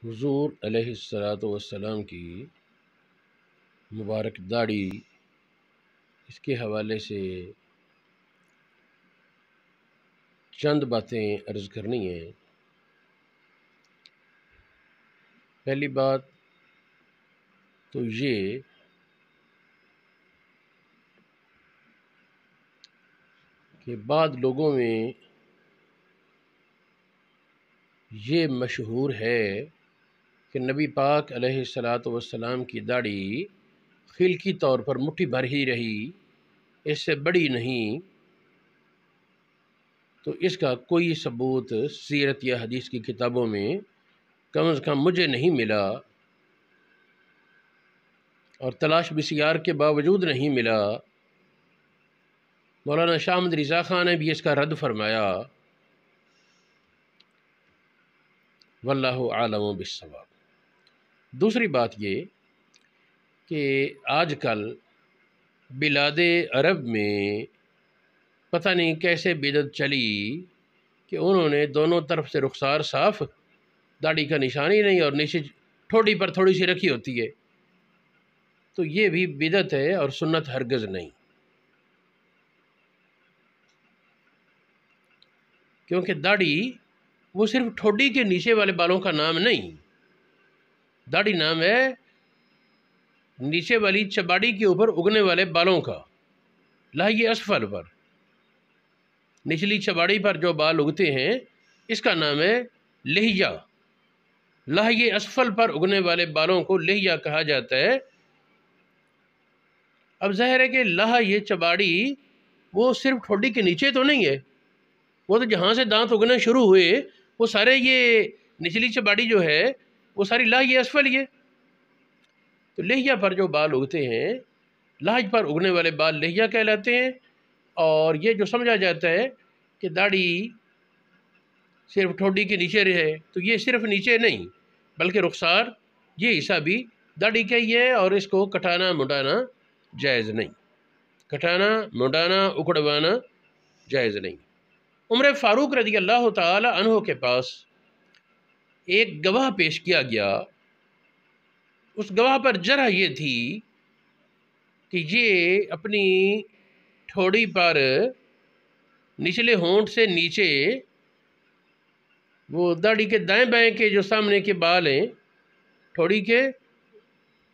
حضور علیہ الصلاۃ والسلام کی مبارک داڑھی، اس کے حوالے سے چند باتیں عرض کرنی ہیں۔ پہلی بات تو یہ کہ بعض لوگوں میں یہ مشہور ہے کہ نبی پاک علیہ الصلاۃ والسلام کی داڑھی خلقی طور پر مٹھی بھر ہی رہی، اس سے بڑی نہیں، تو اس کا کوئی ثبوت سیرت یا حدیث کی کتابوں میں کم از کم مجھے نہیں ملا، اور تلاش بسیار کے باوجود نہیں ملا۔ مولانا شاہ احمد رضا خان نے بھی اس کا رد فرمایا، واللہ عالم بالصواب۔ دوسری بات یہ کہ آج کل بلاد عرب میں پتہ نہیں کیسے بدعت چلی کہ انہوں نے دونوں طرف سے رخسار صاف، داڑھی کا نشان ہی نہیں، اور نیچے ٹھوڑی پر تھوڑی سی رکھی ہوتی ہے، تو یہ بھی بدعت ہے اور سنت ہرگز نہیں، کیونکہ داڑھی وہ صرف ٹھوڈی کے نیچے والے بالوں کا نام نہیں، داڑھی نام ہے نیچے والی چباڑی کے اوپر اگنے والے بالوں کا، لحیہ اسفل پر، نچلی چباڑی پر جو بال اگتے ہیں اس کا نام ہے لحیہ، لحیہ اسفل پر اگنے والے بالوں کو لحیہ کہا جاتا ہے۔ اب ظاہر ہے کہ لحیہ چباڑی وہ صرف ٹھوڈی کے نیچے تو نہیں ہے، وہ تو جہاں سے دانت اگنے شروع ہوئے وہ سارے یہ نچلی چباڑی جو ہے وہ ساری لحیہ اسفل ہی ہے، تو لحیہ پر جو بال اگتے ہیں، لحج پر اگنے والے بال لحیہ کہلاتے ہیں، اور یہ جو سمجھا جاتا ہے کہ داڑھی صرف ٹھوڈی کے نیچے رہے، تو یہ صرف نیچے نہیں بلکہ رخسار یہ حصہ بھی داڑھی کا ہی ہے، اور اس کو کٹانا منڈانا جائز نہیں، کٹانا منڈانا اکڑوانا جائز نہیں۔ عمر فاروق رضی اللہ تعالی عنہ کے پاس ایک گواہ پیش کیا گیا، اس گواہ پر جرح یہ تھی کہ یہ اپنی ٹھوڑی پر نچلے ہونٹ سے نیچے وہ داڑھی کے دائیں بائیں کے جو سامنے کے بال ہیں ٹھوڑی کے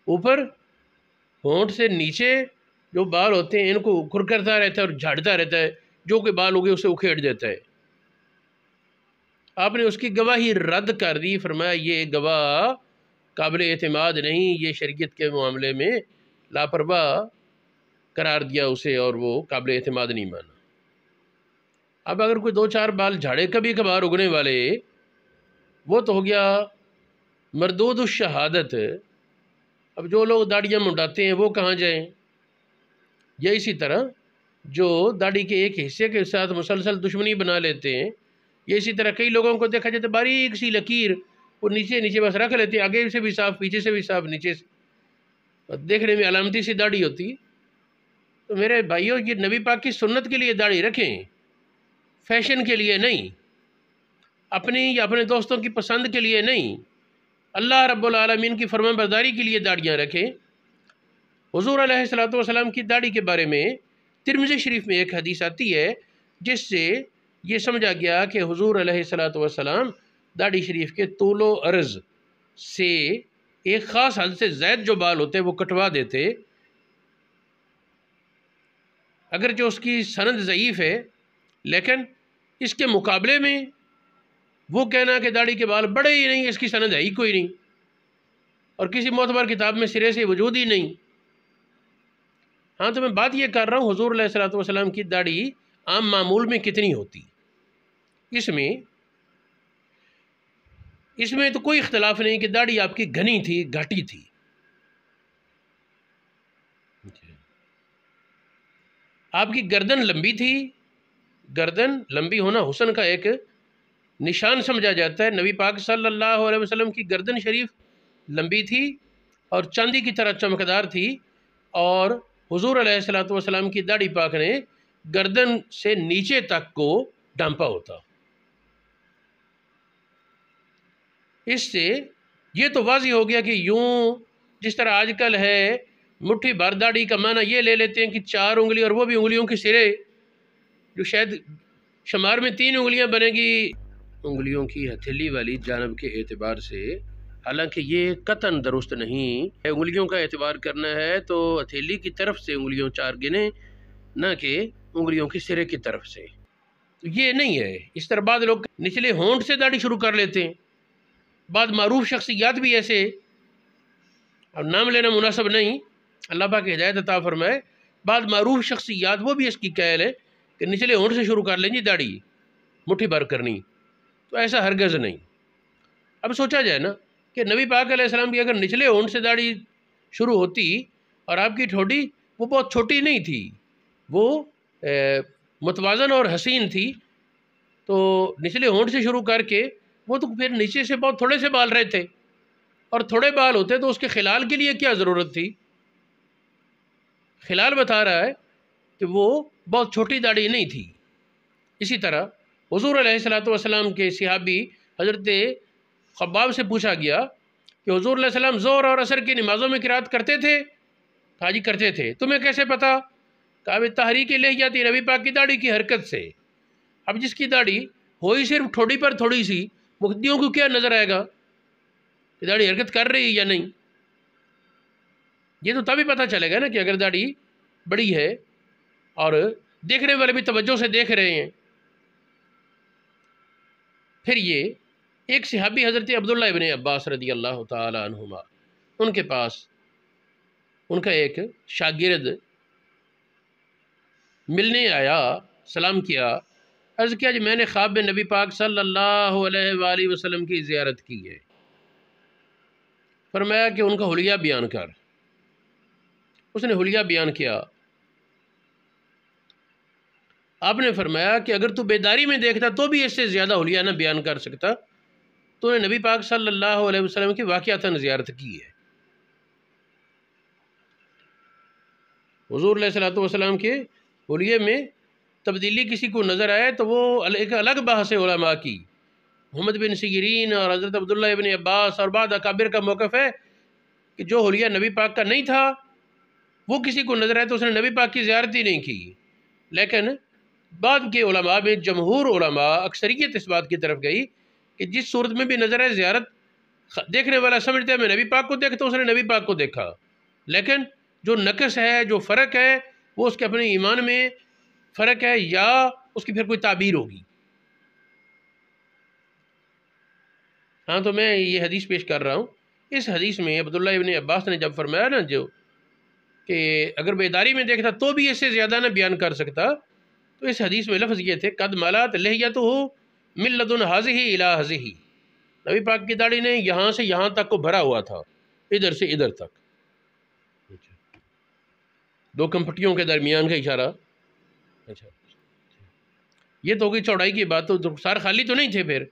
اوپر، ہونٹ سے نیچے جو بال ہوتے ہیں ان کو کھرکرتا رہتا ہے اور جھاڑتا رہتا ہے، جو کہ بال ہوگے اسے اکھیڑ دیتا ہے۔ آپ نے اس کی گواہی رد کر دی، فرمایا یہ گواہ قابل اعتماد نہیں، یہ شریعت کے معاملے میں لاپرواہ قرار دیا اسے، اور وہ قابل اعتماد نہیں مانا۔ اب اگر کوئی دو چار بال جھاڑے کبھی کبھار اگنے والے، وہ تو ہو گیا مردود الشہادت۔ اب جو لوگ داڑیاں منڈاتے ہیں وہ کہاں جائیں؟ یا اسی طرح جو داڑھی کے ایک حصے کے ساتھ مسلسل دشمنی بنا لیتے ہیں، یا اسی طرح کئی لوگوں کو دیکھا جاتا ہے باریک سی لکیر وہ نیچے نیچے بس رکھ لیتے ہیں، آگے سے بھی صاف پیچھے سے بھی صاف، نیچے سے دیکھنے میں علامتی سی داڑھی ہوتی۔ تو میرے بھائیوں، یہ نبی پاک کی سنت کے لیے داڑھی رکھیں، فیشن کے لیے نہیں، اپنی یا اپنے دوستوں کی پسند کے لیے نہیں، اللہ رب العالمین کی فرمان برداری کے لیے داڑیاں رکھیں۔ حضور علیہ الصلوۃ والسلام کی داڑھی کے بارے میں ترمذی شریف میں ایک حدیث آتی ہے جس سے یہ سمجھا گیا کہ حضور علیہ الصلوۃ والسلام داڑھی شریف کے طول و عرض سے ایک خاص حد سے زائد جو بال ہوتے وہ کٹوا دیتے، اگرچہ اس کی سند ضعیف ہے، لیکن اس کے مقابلے میں وہ کہنا کہ داڑھی کے بال بڑے ہی نہیں، اس کی سند ہے ہی کوئی نہیں، اور کسی معتبر کتاب میں سرے سے وجود ہی نہیں۔ ہاں تو میں بات یہ کر رہا ہوں حضور علیہ الصلوۃ والسلام کی داڑھی عام معمول میں کتنی ہوتی، اس میں تو کوئی اختلاف نہیں کہ داڑھی آپ کی گھنی تھی، گھاٹی تھی۔ آپ کی گردن لمبی تھی، گردن لمبی ہونا حسن کا ایک نشان سمجھا جاتا ہے۔ نبی پاک صلی اللہ علیہ وسلم کی گردن شریف لمبی تھی اور چاندی کی طرح چمکدار تھی، اور حضور علیہ الصلوۃ والسلام کی داڑھی پاک نے گردن سے نیچے تک کو ڈھانپا ہوتا۔ اس سے یہ تو واضح ہو گیا کہ یوں جس طرح آج کل ہے مٹھی بھر داڑھی کا معنی یہ لے لیتے ہیں کہ 4 انگلی اور وہ بھی انگلیوں کے سرے، جو شاید شمار میں 3 انگلیاں بنے گی انگلیوں کی ہتھیلی والی جانب کے اعتبار سے، حالانکہ یہ قطعاً درست نہیں ہے۔ انگلیوں کا اعتبار کرنا ہے تو ہتھیلی کی طرف سے انگلیوں 4 گنے، نہ کہ انگلیوں کے سرے کی طرف سے۔ یہ نہیں ہے۔ اس طرح بعض لوگ نچلے ہونٹ سے داڑھی شروع کر لیتے ہیں، بعض معروف شخصیات بھی ایسے، اب نام لینا مناسب نہیں، اللہ پاک ہدایت عطا فرمائے، بعض معروف شخصیات وہ بھی اس کی قائل ہے کہ نچلے ہونٹ سے شروع کر لیں جی داڑھی مٹھی بھر کرنی، تو ایسا ہرگز نہیں۔ اب سوچا جائے نا کہ نبی پاک علیہ السلام کی اگر نچلے ہونٹ سے داڑھی شروع ہوتی اور آپ کی ٹھوڑی وہ بہت چھوٹی نہیں تھی، وہ متوازن اور حسین تھی، تو نچلے ہونٹ سے شروع کر کے وہ تو پھر نیچے سے بہت تھوڑے سے بال رہے تھے، اور تھوڑے بال ہوتے تو اس کے خلال کے لیے کیا ضرورت تھی؟ خلال بتا رہا ہے کہ وہ بہت چھوٹی داڑھی نہیں تھی۔ اسی طرح حضور علیہ السلام کے صحابی حضرت خباب سے پوچھا گیا کہ حضور علیہ السلام ظہر اور عصر کی نمازوں میں قرات کرتے تھے؟ کہا جی کرتے تھے۔ تمہیں کیسے پتا؟ کہا تحریک لحیہ تھی نبی پاک کی داڑھی کی حرکت سے۔ اب جس کی داڑھی ہوئی صرف ٹھوڑی پر تھوڑی سی، مقتدیوں کو کیا نظر آئے گا کہ داڑھی حرکت کر رہی یا نہیں؟ یہ تو تبھی پتہ چلے گا نا کہ اگر داڑھی بڑی ہے اور دیکھنے والے بھی توجہ سے دیکھ رہے ہیں۔ پھر یہ ایک صحابی حضرت عبداللہ ابن عباس رضی اللہ تعالی عنہما، ان کے پاس ان کا ایک شاگرد ملنے آیا، سلام کیا، عرض کیا جی میں نے خواب میں نبی پاک صلی اللہ علیہ وآلہ وسلم کی زیارت کی ہے۔ فرمایا کہ ان کا حلیہ بیان کر۔ اس نے حلیہ بیان کیا۔ آپ نے فرمایا کہ اگر تو بیداری میں دیکھتا تو بھی اس سے زیادہ حلیہ نہ بیان کر سکتا، تو نے نبی پاک صلی اللہ علیہ وسلم کی واقعتاً زیارت کی ہے۔ حضور علیہ السلام کے حلیے میں تبدیلی کسی کو نظر آئے تو وہ ایک الگ بحث ہے علماء کی۔ محمد بن سیرین اور حضرت عبداللہ ابن عباس اور بعض اکابر کا موقف ہے کہ جو حلیہ نبی پاک کا نہیں تھا وہ کسی کو نظر آئے تو اس نے نبی پاک کی زیارت ہی نہیں کی۔ لیکن بعد کے علماء میں جمہور علماء اکثریت اس بات کی طرف گئی کہ جس صورت میں بھی نظر آئے زیارت دیکھنے والا سمجھتا ہے میں نبی پاک کو دیکھتا ہوں، اس نے نبی پاک کو دیکھا، لیکن جو نقص ہے، جو فرق ہے، وہ اس کے اپنے ایمان میں فرق ہے یا اس کی پھر کوئی تعبیر ہوگی۔ ہاں تو میں یہ حدیث پیش کر رہا ہوں۔ اس حدیث میں عبداللہ ابن عباس نے جب فرمایا نا جو کہ اگر بیداری میں دیکھتا تو بھی اس سے زیادہ نہ بیان کر سکتا، تو اس حدیث میں لفظ یہ تھے قد ملات لحیتہ من لدن ہذہ الی ہذہ، نبی پاک کی داڑھی نے یہاں سے یہاں تک کو بھرا ہوا تھا، ادھر سے ادھر تک، 2 کمپٹیوں کے درمیان کا اشارہ۔ اچھا یہ تو ہوگی چوڑائی کی بات، تو رخسار خالی تو نہیں تھے پھر۔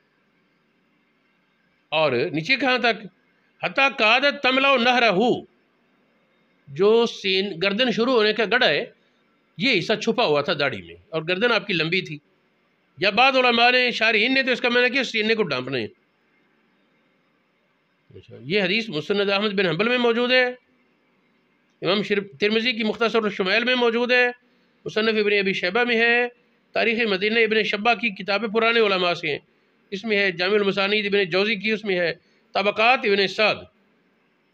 اور نیچے کہاں تک؟ حتیٰ قعدت تملأ نہرہ، جو گردن شروع ہونے کا گڑھا ہے یہ حصہ چھپا ہوا تھا داڑھی میں، اور گردن آپ کی لمبی تھی، یا بعض علماء نے شارحین نے تو اس کا معنی کیا سینے کو ڈھانپنے۔ یہ حدیث مسند احمد بن حنبل میں موجود ہے، امام ترمذی کی مختصر الشمائل میں موجود ہے، مصنف ابن ابی شیبہ میں ہے، تاریخ مدینہ ابن شبہ کی کتابیں پرانے علماء سے ہیں، اس میں ہے جامع المسانید ابن جوزی کی، اس میں ہے طبقات ابن سعد،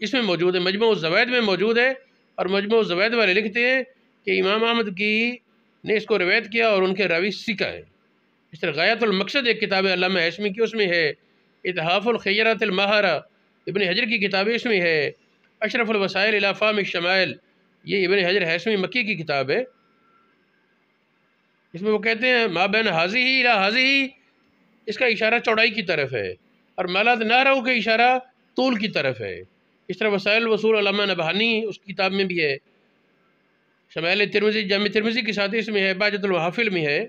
اس میں موجود ہے، مجموع الزوائد میں موجود ہے، اور مجموع الزوائد والے لکھتے ہیں کہ امام احمد کی نے اس کو روایت کیا اور ان کے راوی ثقہ ہے۔ اس طرح غایت المقصد ایک کتاب ہے علامہ ہاشمی کی، اس میں ہے اتحاف الخیرات الماہرہ، ابن حجر کی کتاب ہے، اس میں ہے اشرف الوسائل الی فہم الشمائل، یہ ابن حجر ہاشمی مکی کی کتاب ہے، اس میں وہ کہتے ہیں ما بین ہذہ الی ہذہ، اس کا اشارہ چوڑائی کی طرف ہے، اور ملات نہرہ کا اشارہ طول کی طرف ہے۔ اس طرح وسائل الوصول علامہ نبہانی اس کتاب میں بھی ہے، شمائل ترمذی جامع ترمذی کے ساتھ اس میں ہے، بہجۃ المحافل میں ہے۔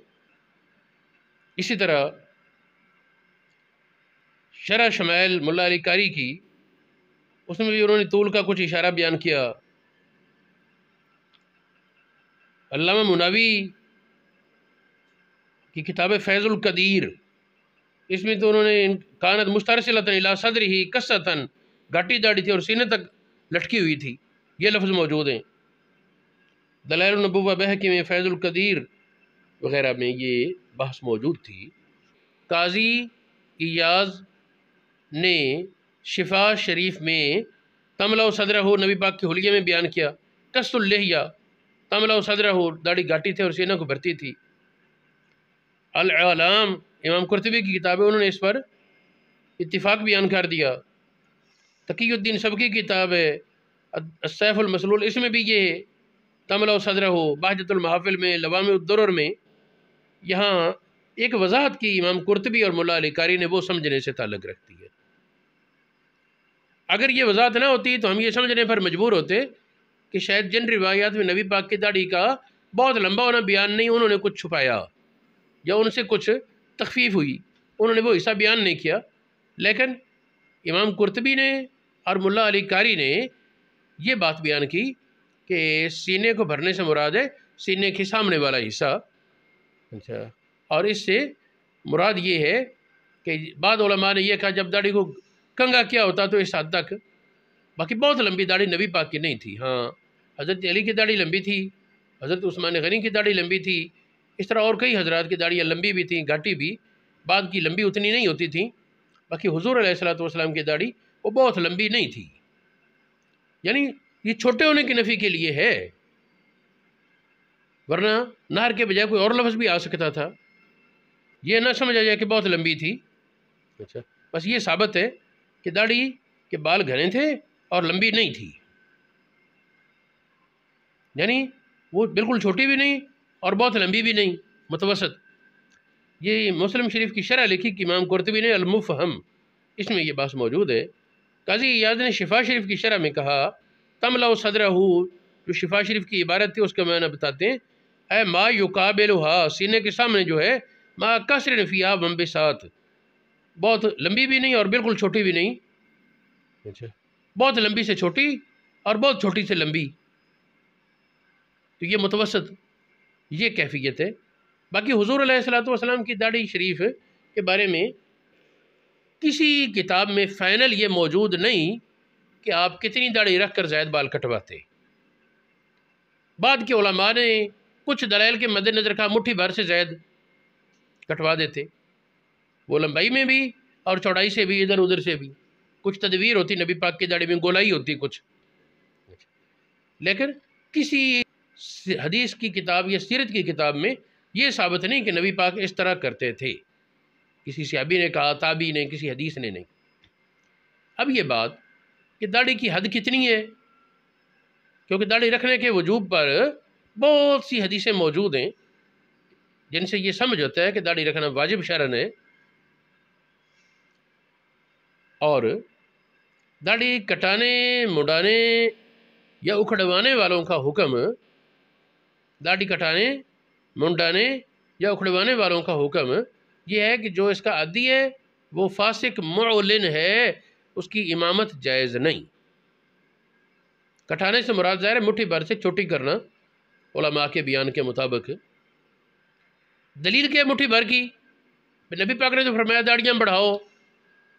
اسی طرح شرح شمائل ملا علی قاری کی، اس میں بھی انہوں نے طول کا کچھ اشارہ بیان کیا۔ علامہ مناوی کی کتاب فیض القدیر، اس میں تو انہوں نے کانت مسترسلۃ الی صدرہ قصۃ گھاٹی داڑھی تھی اور سینے تک لٹکی ہوئی تھی، یہ لفظ موجود ہیں۔ دلائل النبوہ بحقی میں، فیض القدیر وغیرہ میں یہ بحث موجود تھی۔ قاضی ایاز نے شفا شریف میں تملہ صدرہ نبی پاک کے حلیے میں بیان کیا، قص اللحیہ تملہ صدرہ، داڑھی گھاٹی تھی اور سینہ کو بھرتی تھی۔ العلام امام قرطبی کی کتاب ہے، انہوں نے اس پر اتفاق بیان کر دیا۔ تقی الدین سبکی کی کتاب ہے السیف المسلول، اس میں بھی یہ تملہ صدرہ، بہجت المحافل میں، لوامع الدرر میں یہاں ایک وضاحت کی امام قرطبی اور مولا علی قاری نے، وہ سمجھنے سے تعلق رکھتی ہے۔ اگر یہ وضاحت نہ ہوتی تو ہم یہ سمجھنے پر مجبور ہوتے کہ شاید جن روایات میں نبی پاک کی داڑھی کا بہت لمبا ہونا بیان نہیں، انہوں نے کچھ چھپایا یا ان سے کچھ تخفیف ہوئی، انہوں نے وہ حصہ بیان نہیں کیا۔ لیکن امام قرطبی نے اور مولا علی قاری نے یہ بات بیان کی کہ سینے کو بھرنے سے مراد ہے سینے کے سامنے والا حصہ، اچھا، اور اس سے مراد یہ ہے کہ بعض علماء نے یہ کہا جب داڑھی کو کنگا کیا ہوتا تو اس حد تک، باقی بہت لمبی داڑھی نبی پاک کی نہیں تھی۔ ہاں، حضرت علی کی داڑھی لمبی تھی، حضرت عثمان غنی کی داڑھی لمبی تھی، اس طرح اور کئی حضرات کی داڑیاں لمبی بھی تھیں، گھاٹی بھی، بعد کی لمبی اتنی نہیں ہوتی تھیں۔ باقی حضور علیہ السلام کی داڑھی وہ بہت لمبی نہیں تھی، یعنی یہ چھوٹے ہونے کی نفی کے لیے ہے، ورنہ نہر کے بجائے کوئی اور لفظ بھی آ سکتا تھا، یہ نہ سمجھا جائے کہ بہت لمبی تھی۔ اچھا، بس یہ ثابت ہے کہ داڑھی کے بال گھنے تھے اور لمبی نہیں تھی، یعنی وہ بالکل چھوٹی بھی نہیں اور بہت لمبی بھی نہیں، متوسط۔ یہ مسلم شریف کی شرح لکھی کہ امام قرطبی نے المفہم، اس میں یہ بات موجود ہے۔ قاضی ایاز نے شفا شریف کی شرح میں کہا تملہ صدرہ، جو شفا شریف کی عبارت تھی اس کا معنی بتاتے ہیں، اے ما یقابلھا، سینے کے سامنے جو ہے، ما کسر فیہا منبساط، بہت لمبی بھی نہیں اور بالکل چھوٹی بھی نہیں، اچھا، بہت لمبی سے چھوٹی اور بہت چھوٹی سے لمبی، تو یہ متوسط، یہ کیفیت ہے۔ باقی حضور علیہ السلام کی داڑھی شریف کے بارے میں کسی کتاب میں فائنل یہ موجود نہیں کہ آپ کتنی داڑھی رکھ کر زائد بال کٹواتے۔ بعد کے علماء نے کچھ دلائل کے مد نظر کہا مٹھی بھر سے زائد کٹوا دیتے، وہ لمبائی میں بھی اور چوڑائی سے بھی، ادھر ادھر سے بھی، کچھ تدویر ہوتی نبی پاک کی داڑھی میں، گولائی ہوتی کچھ، لیکن کسی حدیث کی کتاب یا سیرت کی کتاب میں یہ ثابت نہیں کہ نبی پاک اس طرح کرتے تھے، کسی صحابی نے کہا، تابعی نے، کسی حدیث نے نہیں۔ اب یہ بات کہ داڑھی کی حد کتنی ہے، کیونکہ داڑھی رکھنے کے وجوب پر بہت سی حدیثیں موجود ہیں جن سے یہ سمجھ ہوتا ہے کہ داڑھی رکھنا واجب شرعن ہے، اور داڑھی کٹانے، مڈانے یا اکھڑوانے والوں کا حکم، داڑھی کٹانے، منڈانے یا اکھڑوانے والوں کا حکم یہ ہے کہ جو اس کا عادی ہے وہ فاسق معلن ہے، اس کی امامت جائز نہیں۔ کٹانے سے مراد ظاہر ہے مٹھی بھر سے چھوٹی کرنا، علماء کے بیان کے مطابق۔ دلیل کیا مٹھی بھر کی؟ نبی پاک نے تو فرمایا داڑیاں بڑھاؤ،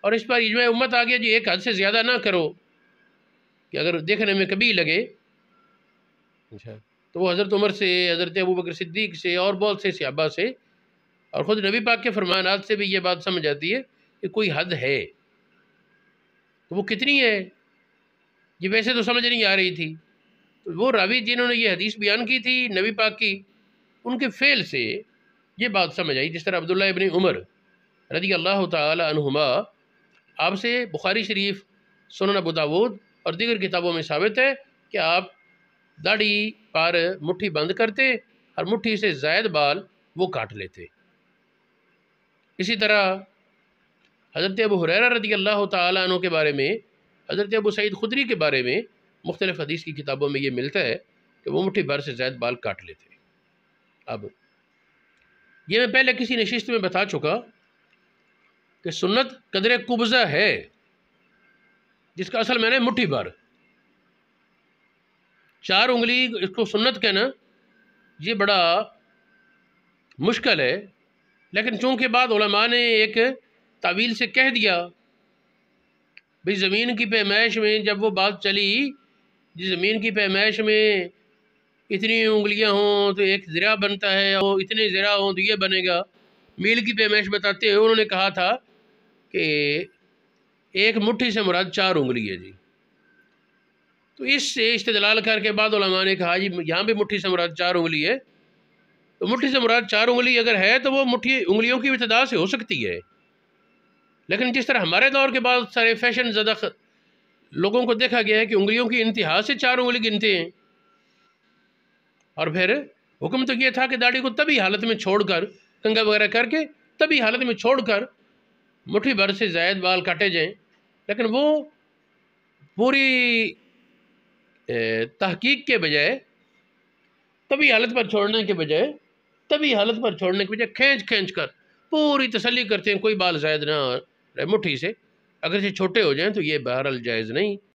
اور اس پر اجماع امت آ گیا جی ایک حد سے زیادہ نہ کرو، کہ اگر دیکھنے میں کبھی لگے، اچھا، تو وہ حضرت عمر سے، حضرت ابوبکر صدیق سے اور بہت سے صحابہ سے اور خود نبی پاک کے فرمانات سے بھی یہ بات سمجھ آتی ہے کہ کوئی حد ہے، تو وہ کتنی ہے یہ ویسے تو سمجھ نہیں آ رہی تھی۔ تو وہ راوی جنہوں نے یہ حدیث بیان کی تھی نبی پاک کی، ان کے فعل سے یہ بات سمجھ آئی، جس طرح عبداللہ ابن عمر رضی اللہ تعالی عنہما، آپ سے بخاری شریف، سنن ابو داود اور دیگر کتابوں میں ثابت ہے کہ آپ داڑھی پر مٹھی بند کرتے اور مٹھی سے زائد بال وہ کاٹ لیتے۔ اسی طرح حضرت ابو ہریرہ رضی اللہ تعالی عنہ کے بارے میں، حضرت ابو سعید خدری کے بارے میں مختلف حدیث کی کتابوں میں یہ ملتا ہے کہ وہ مٹھی بھر سے زائد بال کاٹ لیتے۔ اب یہ میں پہلے کسی نشست میں بتا چکا کہ سنت قدر قبضہ ہے، جس کا اصل میں نے مٹھی بھر، 4 انگلی اس کو سنت کہنا یہ بڑا مشکل ہے، لیکن چونکہ بعد علماء نے ایک تعویل سے کہہ دیا بھئی زمین کی پیمائش میں جب وہ بات چلی جی زمین کی پیمائش میں اتنی انگلیاں ہوں تو ایک ذرا بنتا ہے، اور اتنے ذرا ہوں تو یہ بنے گا. میل کی پیمائش بتاتے ہوئے انہوں نے کہا تھا کہ ایک مٹھی سے مراد 4 انگلی ہے جی. تو اس سے استدلال کر کے بعد علماء نے کہا جی یہاں بھی مٹھی سے مراد 4 انگلی ہے، تو مٹھی سے مراد 4 انگلی اگر ہے تو وہ مٹھی انگلیوں کی ابتدا سے ہو سکتی ہے. لیکن جس طرح ہمارے دور کے بعد سارے فیشن زدہ لوگوں کو دیکھا گیا ہے کہ انگلیوں کی انتہا سے 4 انگلی گنتے ہیں، اور پھر حکم تو یہ تھا کہ داڑھی کو تبھی حالت میں چھوڑ کر، کنگا وغیرہ کر کے تبھی حالت میں چھوڑ کر مٹھی بھر سے زائد بال کاٹے جائیں. لیکن وہ پوری تحقیق کے بجائے تبھی حالت پر چھوڑنے کے بجائے کھینچ کر پوری تسلی کرتے ہیں کوئی بال زائد نہ رہے مٹھی سے، اگرچہ چھوٹے ہو جائیں تو یہ بہرحال جائز نہیں.